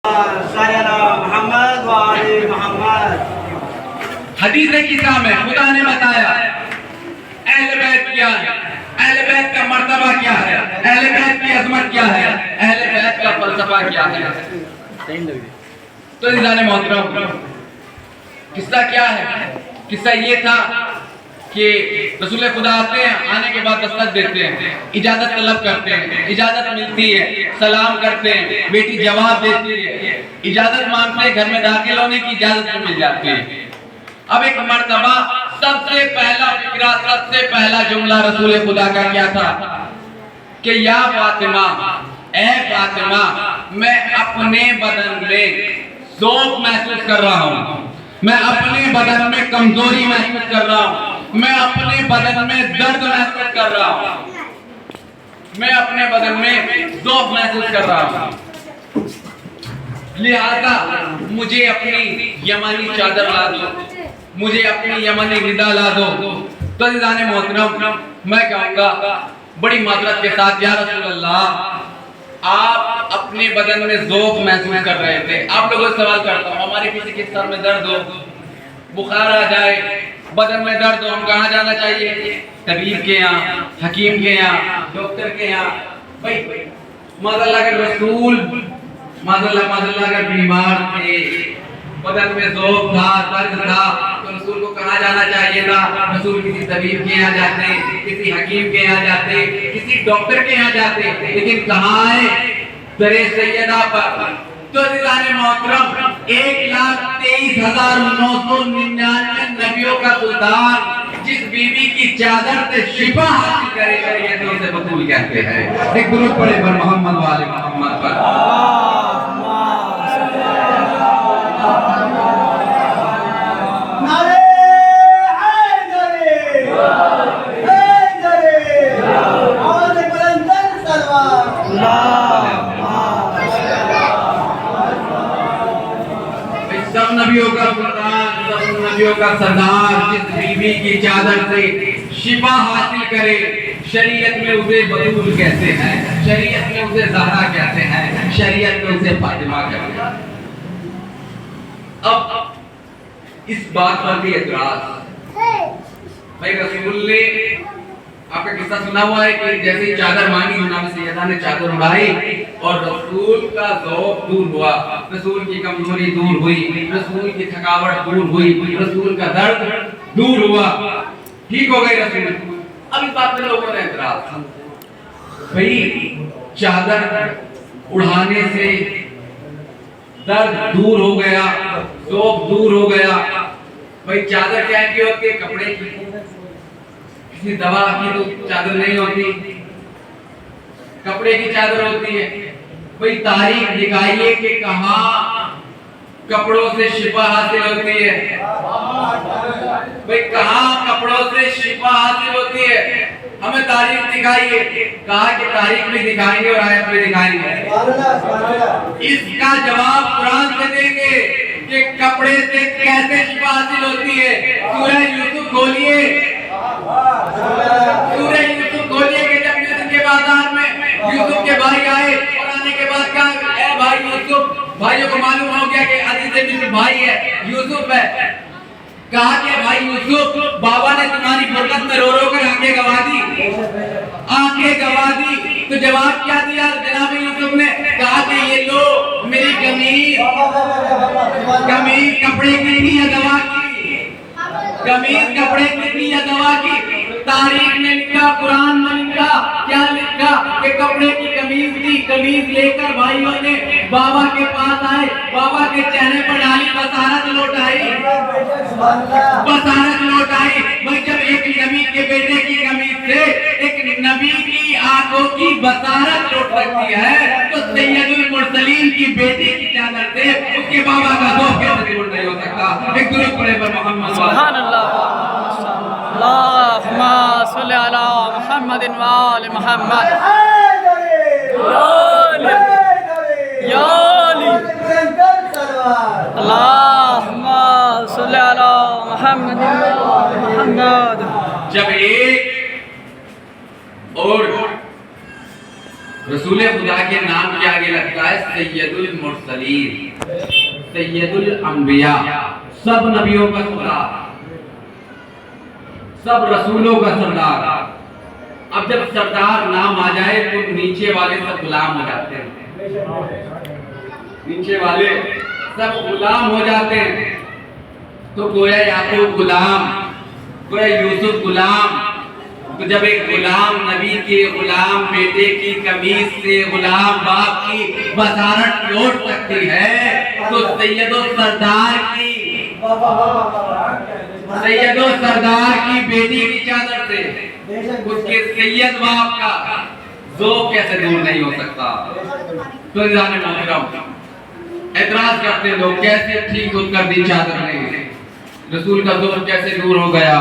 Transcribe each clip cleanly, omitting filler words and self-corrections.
محمد وآل محمد۔ حدیث کتاب میں خدا نے بتایا اہل بیت کیا ہے، اہل بیت کا مرتبہ کیا ہے، اہل بیت کی عظمت کیا ہے، اہل بیت کا فلسفہ کیا ہے۔ تو عزیزان محترم، قصہ کیا ہے؟ قصہ یہ تھا کہ رسول خدا آتے ہیں، آنے کے بعد دستک دیتے ہیں، اجازت طلب کرتے ہیں، اجازت ملتی ہے، سلام کرتے ہیں، بیٹی جواب دیتی ہے، اجازت مانگتے ہیں، گھر میں داخل ہونے کی اجازت مل جاتی ہے۔ اب ایک مرتبہ سب سے پہلا فکرہ، سب سے پہلا جملہ رسول خدا کا کیا تھا کہ یا فاطمہ، اے فاطمہ، میں اپنے بدن میں ذوق محسوس کر رہا ہوں، میں اپنے بدن میں کمزوری محسوس کر رہا ہوں، میں اپنے بدن میں درد محسوس کر رہا ہوں، میں اپنے بدن میں ذوق محسوس کر رہا ہوں، لہذا مجھے اپنی یمنی چادر لا دو، مجھے اپنی یمنی ردا لا دو۔ تو عزیزان محترم، میں کہوں گا بڑی معذرت کے ساتھ، یا رسول اللہ، آپ اپنے بدن میں ذوق محسوس کر رہے تھے۔ آپ لوگوں سے سوال کرتا ہوں، ہمارے کسی کے سر میں درد ہو، بخار آ جائے، بدن میں درد ہو، ہم کہاں جانا چاہیے؟ طبیب کے یہاں، حکیم کے یہاں، ڈاکٹر کے یہاں۔ بھائی معذاللہ اگر رسول معذاللہ اگر بیمار تھے، بدن میں ذوق تھا، درد تھا، تو رسول کو کہاں جانا چاہیے تھا؟ رسول کسی طبیب کے یہاں جاتے، کسی حکیم کے یہاں جاتے، کسی ڈاکٹر کے یہاں جاتے، لیکن کہاں آئے؟ در سیدہ پر۔ تو عزیزان محترم، 1,23,999 نبیوں کا سلطان جس بی بی کی چادر سے شفا حاصل کرے شریعت میں اسے بطول کہتے ہیں۔ ایک درود پڑھے پر محمد وآل محمد پر۔ سب نبیوں کا سلطان، سب نبیوں کا سردار جس بی بی کی چادر سے شفا حاصل کرے شریعت میں اسے بطول کہتے ہیں، شریعت میں اسے زہرا کہتے ہیں، شریعت میں اسے فاطمہ کہتے ہیں۔ اب اس بات پر بھی اعتراض، بھائی رسول نے آپ کا قصہ سنا ہوا ہے کہ جیسے چادر مانگی جناب سیدہ نے چادر اڑائی اور رسول کا ذوق دور ہوا، رسول کی کمزوری دور ہوئی، رسول کی تھکاوٹ دور ہوئی، رسول کا درد دور ہوا، ٹھیک ہو گئی رسول۔ اب اس بات میں لوگوں نے اعتراض، بھئی چادر اڑانے سے درد دور ہو گیا، ذوق دور ہو گیا، بھئی چادر کیا کی ہوتی ہے؟ کپڑے کی، کسی دوا کی تو چادر نہیں ہوتی، کپڑے کی چادر ہوتی ہے۔ بھئی تاریخ دکھائیے کہ کہاں کپڑوں سے شفا حاصل ہوتی ہے، بھئی کہاں کپڑوں سے شفا حاصل ہوتی ہے، ہمیں تاریخ دکھائیے۔ کہا کہ تاریخ میں دکھائیں گے اور آیت میں دکھائیں گے۔ اس کا جواب قرآن سے دیں گے کہ کپڑے سے کیسے شفا حاصل ہوتی ہے۔ سورہ یوسف کھولیے، سورہ یوسف کھولیے کہ جب یوسف کے بازار میں یوسف کے بھائی آئے اور آنے کے بعد کہا اے بھائی یوسف، بھائیوں کو معلوم ہو گیا کہ عزیز مصر بھائی ہے، یوسف ہے۔ کہا کہ بھائی یوسف، بابا نے تمہاری فرقت میں رو رو کر آنکھیں گوا دی، آنکھیں گوا دی۔ تو جواب کیا دیا جناب یوسف نے؟ کہا کہ یہ لو میری قمیض کپڑے کی تھی یا دوا کی؟ قمیض کپڑے کی تھی یا دوا کی؟ تاریخ نے لکھا، قرآن نے لکھا، کیا لکھا کہ کپڑے کی قمیض تھی۔ قمیض لے کر بھائیوں نے بابا کے پاس آئے، بابا کے چہرے پر ڈالی، بصارت لوٹ آئی، بصارت لوٹ آئی۔ بھائی جب ایک نبی کے بیٹے کی قمیض سے ایک نبی کی آنکھوں کی بصارت لوٹ سکتی ہے تو سید المرسلین کی بیٹی کی چادر سے اس کے بابا کا ذوق کیسے دور نہیں ہو سکتا؟ ایک درود پڑھے پر محمد سبحان اللہ، اللہم صلی علی محمد وآل محمد۔ یا علی اللہم صلی علی محمد وآل محمد۔ جب ایک اور رسول خدا کے نام کے آگے لگتا کہا ہے سید المرسلین، سید الانبیاء، سب نبیوں کا سردار، سب رسولوں کا سردار۔ اب جب سردار نام آ جائے تو نیچے والے سب غلام ہو جاتے ہیں، نیچے والے سب غلام ہو جاتے ہیں۔ تو گویا یعقوب غلام، گویا یوسف غلام۔ تو جب ایک غلام نبی کے غلام بیٹے کی قمیص سے غلام باپ کی بصارت لوٹ سکتی ہے تو سید و سردار کی بیٹی کی چادر سے اس کے سید باپ کا ذوق کیسے دور نہیں ہو سکتا؟ تو عزیزان محترم، اعتراض کرتے لوگ کیسے ٹھیک کر دی چادر نے، رسول کا ذوق کیسے دور ہو گیا؟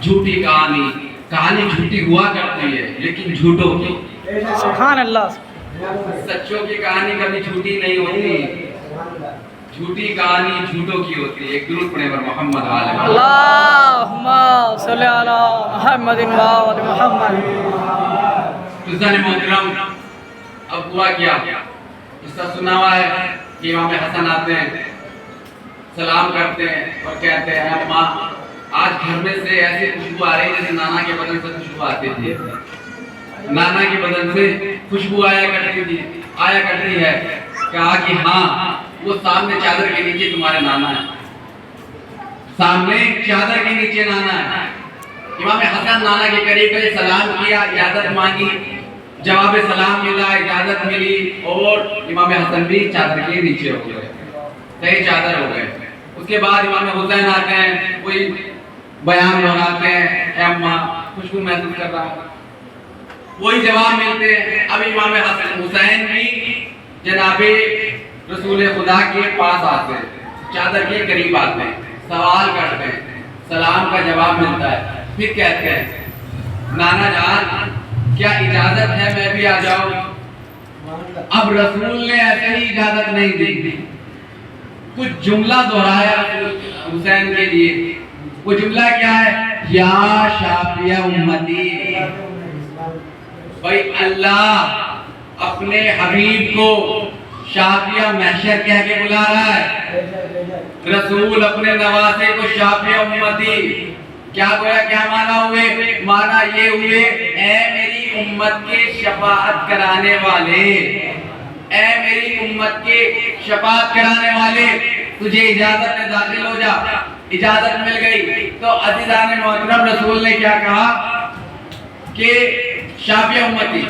جھوٹی کہانی جھوٹی ہوا کرتی ہے لیکن جھوٹوں کی، سبحان اللہ، سچوں کی کہانی کبھی جھوٹی نہیں ہوتی، جھوٹی کہانی جھوٹوں کی ہوتی ہے۔ ایک درود پڑھیں پر محمد آل محمد، اللہم صلی علی محمد و آل محمد۔ عزیزان محترم، اب ہوا کیا؟ قصہ سنا ہوا ہے کہ امام حسن آتے ہیں، سلام کرتے ہیں اور کہتے ہیں اماں آج گھر میں سے ایسی خوشبو آ رہی ہے جیسے نانا کے بدن سے خوشبو آتی تھی، نانا کے بدن سے خوشبو آیا کرتی ہے۔ کہا کہ ہاں وہ سامنے چادر کے نیچے تمہارے نانا ہے، سامنے چادر کے نیچے نانا ہے۔ امام حسن نانا کے قریب گئے، سلام کیا، اجازت مانگی، جواب سلام ملا، اجازت ملی اور امام حسن بھی چادر کے نیچے ہو گئے، صحیح چادر ہو گئے۔ اس کے بعد امام حسین آتے ہیں، کوئی بیان دہراتے ہیں، اے اماں خوشبو محسوس کر رہا ہوں، وہی جواب ملتے ہیں۔ اب امام حسین بھی جناب رسول خدا کے پاس آتے ہیں، چادر کے قریب آتے ہیں، سوال کرتے ہیں، سلام کا جواب ملتا ہے، پھر کہتے ہیں نانا جان کیا اجازت ہے میں بھی آ جاؤں؟ اب رسول نے ایسے ہی اجازت نہیں دی، کچھ جملہ دہرایا حسین کے لیے۔ وہ جملہ کیا ہے؟ یا شافیہ امتی، بھائی اللہ اپنے حبیب کو شافیہ محشر کہہ کے بلا رہا ہے، رسول اپنے نواسے کو شافیہ امتی، کیا گویا کیا مانا ہوئے؟ مانا یہ ہوئے اے میری امت کے شفاعت کرانے والے، اے میری امت کے شفاعت کرانے والے، تجھے اجازت میں داخل ہو جا۔ اجازت مل گئی تو عزیزان محترم رسول نے کیا کہا کہ شافیہ امتی،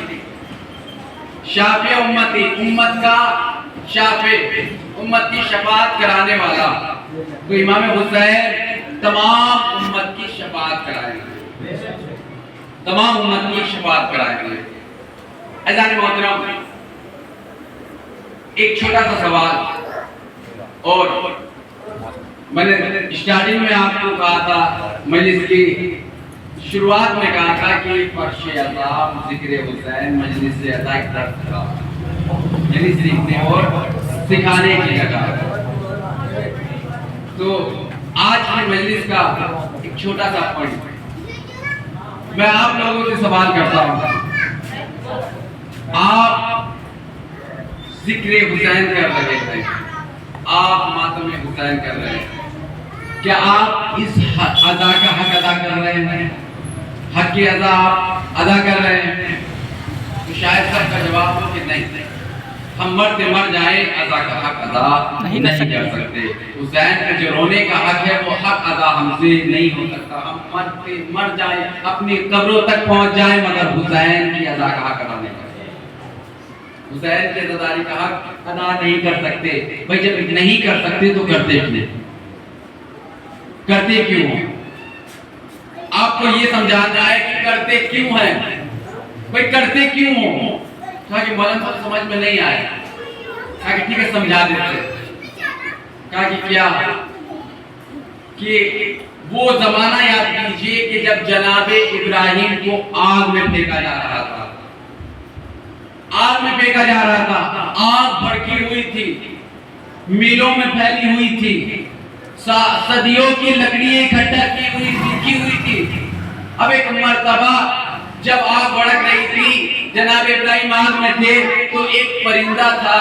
شافیہ امتی، امت کا شافع، امت کی شفاعت کرانے والا۔ تو امام حسین تمام امت کی شفاعت کرائیں گے، تمام امت کی شفاعت کرائیں گے۔ عزیزان محترم، ایک چھوٹا سا سوال، اور میں نے اسٹارٹنگ میں آپ کو کہا تھا، مجلس کی شروعات میں کہا تھا کہ فرش عذاب ذکر حسین مجلس عطا کی طرف تھا، یعنی سیکھنے اور سکھانے کی جگہ۔ تو آج کی مجلس کا ایک چھوٹا سا پوائنٹ میں آپ لوگوں سے سوال کرتا ہوں، آپ ذکر حسین کر رہے ہیں، آپ ماتم حسین کر رہے ہیں، کیا آپ اس ادا کا حق ادا کر رہے ہیں؟ حق کی ادا ادا کر رہے ہیں؟ تو شاید سب کا جواب ہو کہ نہیں، ہم مرتے مر جائیں ادا کا حق ادا نہیں کر سکتے۔ حسین کے جو رونے کا حق ہے وہ حق ادا ہم سے نہیں ہو سکتا، ہم مرتے مر جائیں، اپنی قبروں تک پہنچ جائیں، مگر حسین کی ادا کا حق ادا نہیں کر سکتے، حسین کے عزاداری کا حق ادا نہیں کر سکتے۔ بھائی جب نہیں کر سکتے تو کرتے کیوں؟ کرتے کیوں؟ آپ کو یہ سمجھانا ہے کہ کرتے کیوں ہیں، بھائی کرتے کیوں ہو؟ کہا کہ مولانا صاحب سمجھ میں نہیں آئے، کہا کہ ٹھیک ہے سمجھا دیتے۔ کہا کہ کیا؟ کہ وہ زمانہ یاد کیجئے کہ جب جناب ابراہیم کو آگ میں پھینکا جا رہا تھا، آگ میں پھینکا جا رہا تھا، آگ بھڑکی ہوئی تھی، میلوں میں پھیلی ہوئی تھی، صدیوں کی لکڑیاں اکٹھا کی ہوئی تھی۔ اب ایک مرتبہ جب آگ بھڑک رہی تھی جناب ابراہیم آگ میں تھے تو ایک پرندہ تھا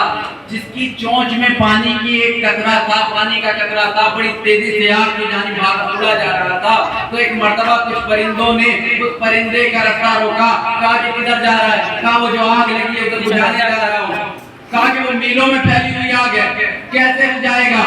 جس کی چونچ میں پانی کی ایک قطرہ تھا، پانی کا قطرہ تھا، بڑی تیزی سے آگ کی جانب اڑا جا رہا تھا۔ تو ایک مرتبہ کچھ پرندوں نے اس پرندے کا رفتہ روکا، کہا کہ کدھر جا رہا ہے؟ کہا وہ جو آگ لگی ہے ادھر بجھانے جا رہا ہوں۔ کہا کہ وہ میلوں میں پھیلی ہوئی آگ ہے، کیسے بجھائے گا؟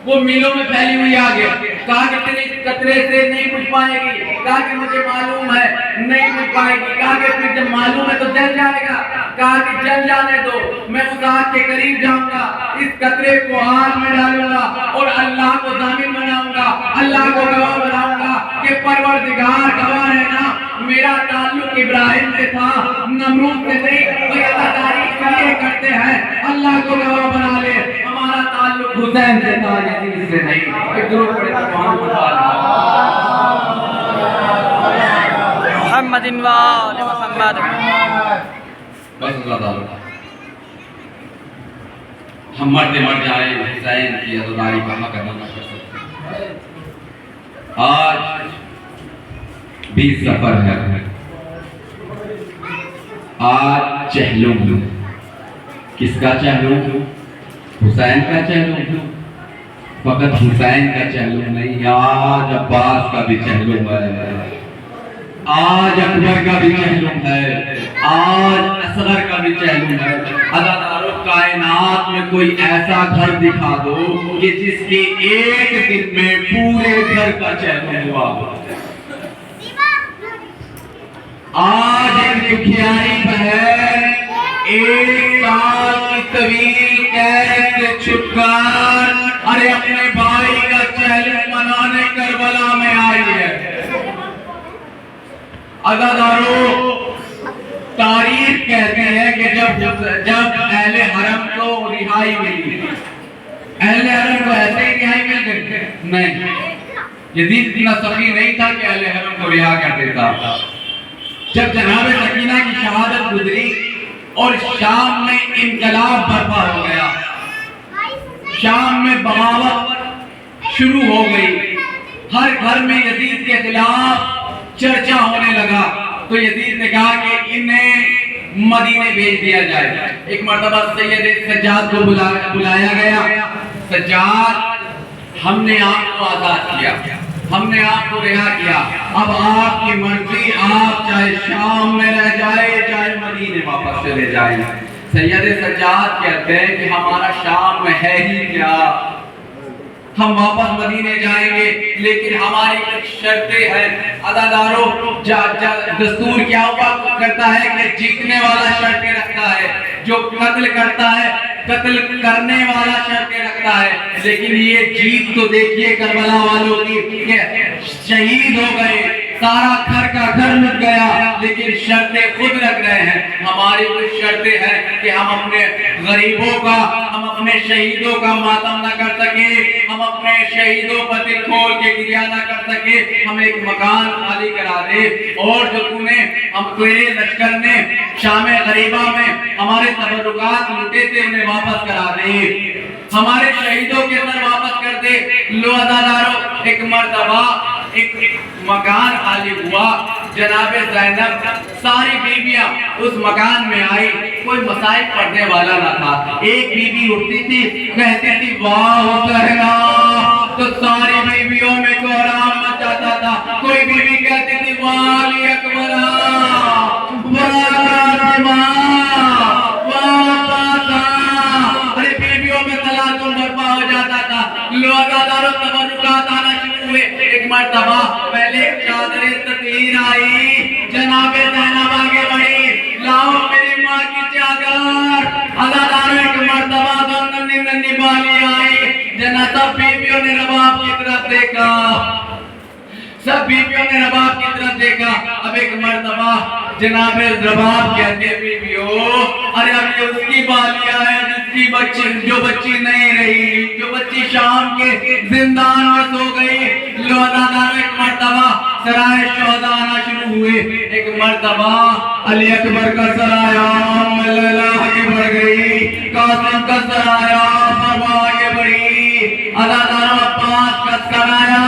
وہ میلوں میں پھیلی ہوئی آگ ہے۔ کہا کہ تیرے قطرے سے نہیں بجھ پائے گی۔ کہا کہ مجھے معلوم ہے نہیں بجھ پائے گی۔ کہا کہ پھر جب معلوم ہے تو جل جائے گا۔ کہا کہ جل جانے دو، میں اس آگ کے قریب جاؤں گا، اس قطرے کو آگ میں ڈالوں گا اور اللہ کو ضامن بناؤں گا، اللہ کو گواہ بناؤں گا کہ پروردگار گواہ ہے نا، میرا تعلق ابراہیم سے تھا، نمرود سے نہیں۔ وہ تعریف یہ کرتے ہیں اللہ کو گواہ بنا لے، ہمارا تعلق حسین سے تھا، یزید سے نہیں۔ ایک درود پڑھیں محمد وآل محمد۔ بس اللہ تعالیٰ ہم مرتے مر جائیں حسین کی عزاداری کا حق ادا نہ کر سکتے۔ آج بھی سفر ہے، آج چہلم، کس کا چہلم؟ حسین کا چہلم، فقط حسین کا چہلم نہیں، آج عباس کا بھی چہلم ہے، آج اکبر کا بھی چہلم ہے، آج اصغر کا بھی چہلم ہے۔ عزادارو کائنات میں کوئی ایسا گھر دکھا دو کہ جس کے ایک دن میں پورے گھر کا چہلم ہوا۔ آج ایک دکھیاری بہن ایک سال کی طویل قید سے چھپ کر ارے اپنے بھائی کا چہلم منانے کربلا میں آئی ہے۔ عزادارو تاریخ کہتے ہیں کہ جب اہل حرم کو رہائی ملی، اہل حرم کو ایسے ہی رہائی مل گئی؟ نہیں، یزید اتنا سخی نہیں تھا کہ اہل حرم کو رہا کر دیتا۔ جب جناب سکینہ کی شہادت گزری اور شام میں انقلاب برپا ہو گیا، شام میں بغاوت شروع ہو گئی، ہر گھر میں یزید کے خلاف چرچا ہونے لگا، تو یزید نے کہا کہ انہیں مدینے بھیج دیا جائے۔ ایک مرتبہ سید سجاد کو بلایا گیا، سجاد ہم نے آپ کو آزاد کیا، ہم نے آپ کو رہا کیا، اب آپ کی مرضی، آپ چاہے شام میں رہ جائے چاہے مدینے واپس چلے جائیں۔ سید سجاد کہتے ہیں کہ ہمارا شام میں ہے ہی کیا، ہم واپس مدینے جائیں گے، لیکن ہماری کچھ شرطیں ہیں۔ عزادارو دستور کیا ہوا کرتا ہے کہ جیتنے والا شرطیں رکھتا ہے، جو قتل کرتا ہے قتل کرنے والا شرطیں رکھتا ہے، لیکن یہ جیت تو دیکھیے کربلا والوں کی کہ شہید ہو گئے، سارا گھر کا گھر لٹ گیا، لیکن شرطیں خود رکھ رہے ہیں۔ ہماری کچھ شرطیں ہیں کہ ہم اپنے غریبوں کا، ہم اپنے شہیدوں کا ماتم نہ کر سکے، ہم اپنے شہیدوں پر دل کھول کے گریہ نہ کر سکے، ہم ایک مکان خالی کرا دے، اور جو ہم تیرے لشکر نے شام غریبہ میں ہمارے تبرکات لوٹے تھے انہیں واپس کرا دے، ہمارے شہیدوں کے سر واپس کر دے۔ لو عزادارو ایک مرتبہ ایک مکان خالی ہوا، جناب زینب ساری بیویاں اس مکان میں آئی، کوئی مسائل پڑھنے والا نہ تھا۔ ایک بیوی اٹھتی تھی کہتی تھی واہ کہنا، تو ساری بیویوں میں کوہرام مچاتا تھا۔ کوئی بیوی کہتی تھی واہ علی اکبر، ارے بیویوں میں تلاطم برپا ہو جاتا تھا۔ لو عزادارو تبرکات آنا شروع ہوئے۔ ایک مرتبہ پہلے چادر تطہیر آئی، جناب زینب آگے بڑھی، لاؤ میری ماں کی چادر۔ عزادارو ایک مرتبہ دو ننھی بالی آئی، جناب سب بیویوں نے رباب کی طرف دیکھا، سب بیویوں نے رباب کی طرف دیکھا۔ اب ایک مرتبہ جناب رباب کہتے بیویوں، ارے اب یہ اس کی بالیاں ہے جس کی بچی، جو بچی نہیں رہی، جو بچی شام کے زندان میں سو گئی۔ لو عزادارو ایک مرتبہ سرائے شہداء آنا شروع ہوئے۔ ایک مرتبہ علی اکبر کا سرایہ لیلا آگے بڑھ گئی، قاسم کا سرایہ فروا آگے بڑھی، عزادارو عباس کا سرایہ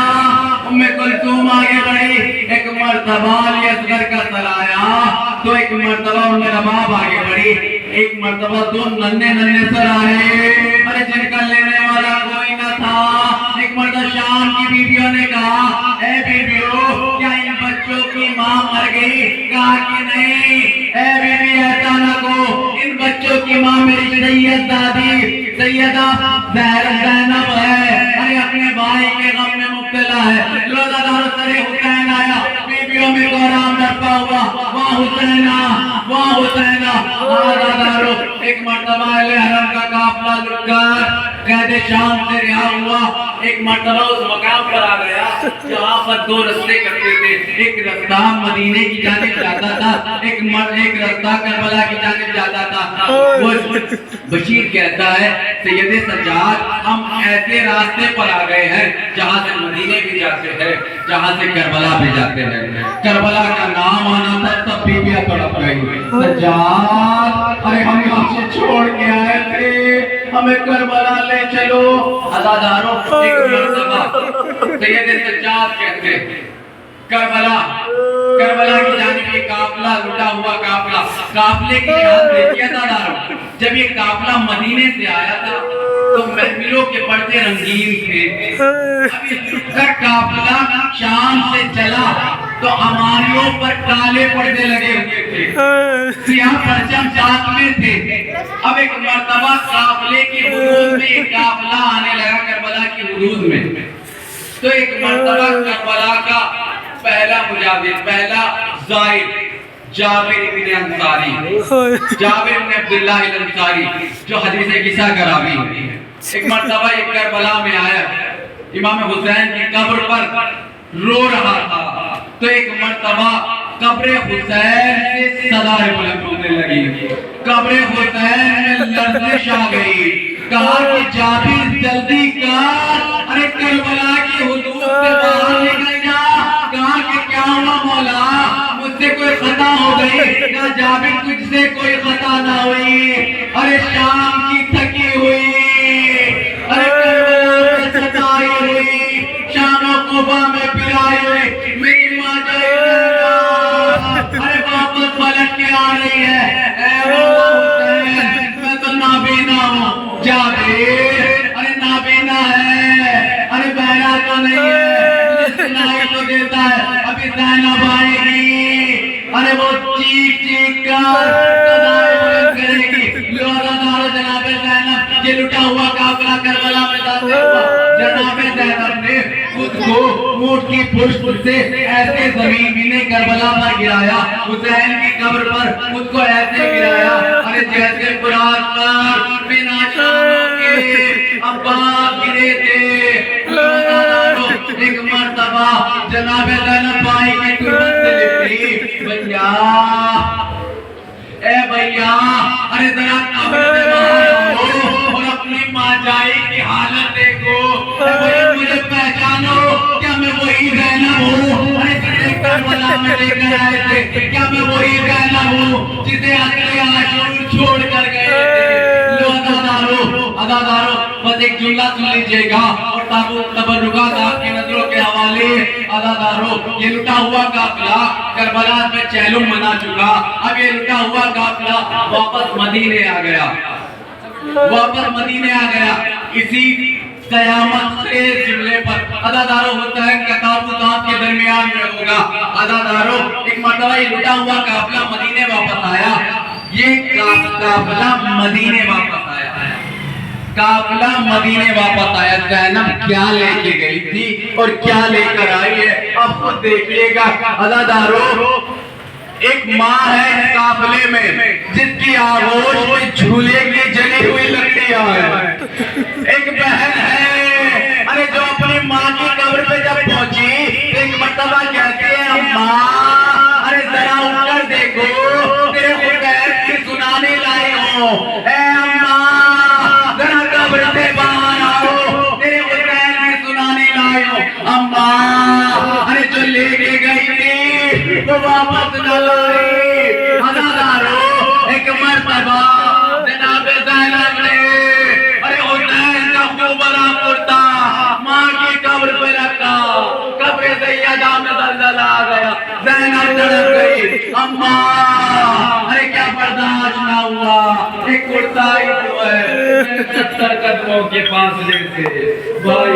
ام کلثوم آگے بڑھی۔ ایک مرتبہ علی اصغر کا سرایہ، تو ایک مرتبہ ان میرا باپ آگے بڑھی، ایک مرتبہ دو ننے ننے سر آئے، ارے جن کا لینے والا کوئی نہ تھا۔ ایک مرتبہ شام کی بیویوں نے کہا اے بیویوں کیا ان بچوں کی ماں مر گئی؟ کہا کہ نہیں اے بیوی ایسا نہ کہو، ان بچوں کی ماں میری سید دادی سیدہ زینب ہے، ارے اپنے بھائی کے غم میں مبتلا ہے۔ روزہ دار سر حسین آیا، بیویوں میں کوہرام ڈھپا ہوا، وہاں حسینہ وہاں حسینہ۔ روزہ دارو ایک مرتبہ اہل حرم کا قافلہ لٹ کر قید شام سے رہا ہوا، ایک مرتبہ اس مقام پر آ گیا جہاں پر دو رستے کرتے تھے، ایک رستہ مدینے کی جانب جاتا تھا، ایک رستہ کربلا کی جانب جاتا تھا۔ وہ بشیر کہتا ہے سید سجاد ہم ایسے راستے پر آ گئے ہیں جہاں سے مدینے بھی جاتے ہیں، جہاں سے کربلا بھی جاتے ہیں۔ کربلا کا نام آنا تھا تب بیویاں تڑپ گئی۔ سجاد ارے ہم یہاں سے چھوڑ کے آئے تھے، ہمیں کربلا لے چلو۔ عزاداروں ایک مرتبہ سید سجاد کہتے کربلا کی جانب یہ قافلہ لٹا ہوا قافلے کی شان دیکھیے عزاداروں، جب یہ قافلہ مدینے سے آیا تھا تو محملوں کے پردے رنگین تھے۔ اب یہ قافلہ شام سے چلا تو ہماریوں پر کالے پردے لگے ہوئے تھے، سیاہ پرچم ساتھ میں تھے۔ اب ایک مرتبہ قافلے کی حدود میں ایک قافلہ آنے لگا کربلا کی حدود میں، تو ایک مرتبہ کربلا کا پہلا مجاہد، پہلا زائر جابر بن انصاری، جابر بن عبداللہ الانصاری جو حدیث قصہ کا راوی ہے، ایک مرتبہ ایک کربلا میں آیا، امام حسین کی قبر پر رو رہا تھا، تو ایک مرتبہ قبر حسین سے صدائے بلند ہونے لگی، قبر حسین میں لرزش آ گئی، کہا کہ جابر جلدی کر، ارے کربلا کی حدود سے باہر نکل جا۔ کہا کہ کیا ہوا مولا، مجھ سے کوئی خطا ہو گئی؟ کہا جابر تجھ سے کوئی خطا نہ ہوئی، ارے شام کی تھکی ہوئی، ارے کربلا میں ستائی ہوئی، شام و قبا میں پرائی ہوئی میری ماں ارے واپس پلٹ کے آ رہی ہے، اے حسین میں تو نابینا ہوں۔ جابر ارے نابینا ہے، ارے بہرا تو نہیں ہے، سنائی تو دیتا ہے، ابھی زینب آئے گی، ارے وہ چیخ چیخ کر صدائے بلند کرے گی۔ روزہ دارو جناب زینب، یہ لٹا ہوا قافلہ کربلا میں داخل ہوا، جناب زینب نے خود کو اونٹ کی پشت سے ایسے زمین نے کربلا پر گرایا، حسین کی قبر پر خود کو ایسے گرایا، ارے جیسے قرآن پر بنا شانوں کے عباس گرے تھے۔ ایک مرتبہ جناب زینب بھائی کی تربت سے لپٹی، بھیا اے بھیا ارے ذرا قبر سے باہر آؤ اور اپنی ماں جائی کی حالت دیکھو، اے بھیا مجھے پہچانو، کیا میں وہی زینب ہوں؟ ارے جسے کربلا میں لے کر آئے تھے، کیا میں وہی زینب ہوں جسے اصل عاشور چھوڑ کر گئے تھے؟ لو عزادارو بس ایک جملہ سن لیجئے گا اور تابوت تبرکات آپ کی نظروں کے حوالے۔ عزادارو یہ لٹا ہوا قافلہ کربلا میں چہلم منا چکا، اب یہ لٹا ہوا قافلہ واپس مدینے آ گیا، اسی قیامت کے جملے پر عزادارو حسین کا تابوت آپ کے درمیان میں ہوگا۔ عزادارو ایک مرتبہ یہ لٹا ہوا قافلہ مدینے واپس آیا، یہ قافلہ مدینے واپس آیا، زینب کیا لے کے گئی تھی اور کیا لے کر آئی ہے اب خود دیکھئے گا۔ عزادارو ایک ماں ہے قافلے میں جس کی آغوش میں جھولے کی جلی ہوئی لکڑیاں ہیں، ایک بہن ہے ارے جو اپنی ماں کی قبر پہ جب پہنچی ایک مرتبہ کہتی ہے اماں ارے ذرا اٹھ کر دیکھو تیرے حسین کی سنانے لائے ہوں، اے اماں ذرا قبر سے باہر آؤ تیرے حسین کی سنانے لائے ہوں۔ اماں ارے جو لے کے گئی تھی وہ واپس نہ لائی۔ عزادارو ایک مرتبہ جناب زینب نے ارے حسین کا خوبرا کرتا ماں کی قبر پہ رکھا، قبر سیدہ میں زلزلہ آ گیا، زینب تڑپ گئی، اماں کوتاہی تو ہے 70 قدموں کے فاصلے سے بھائی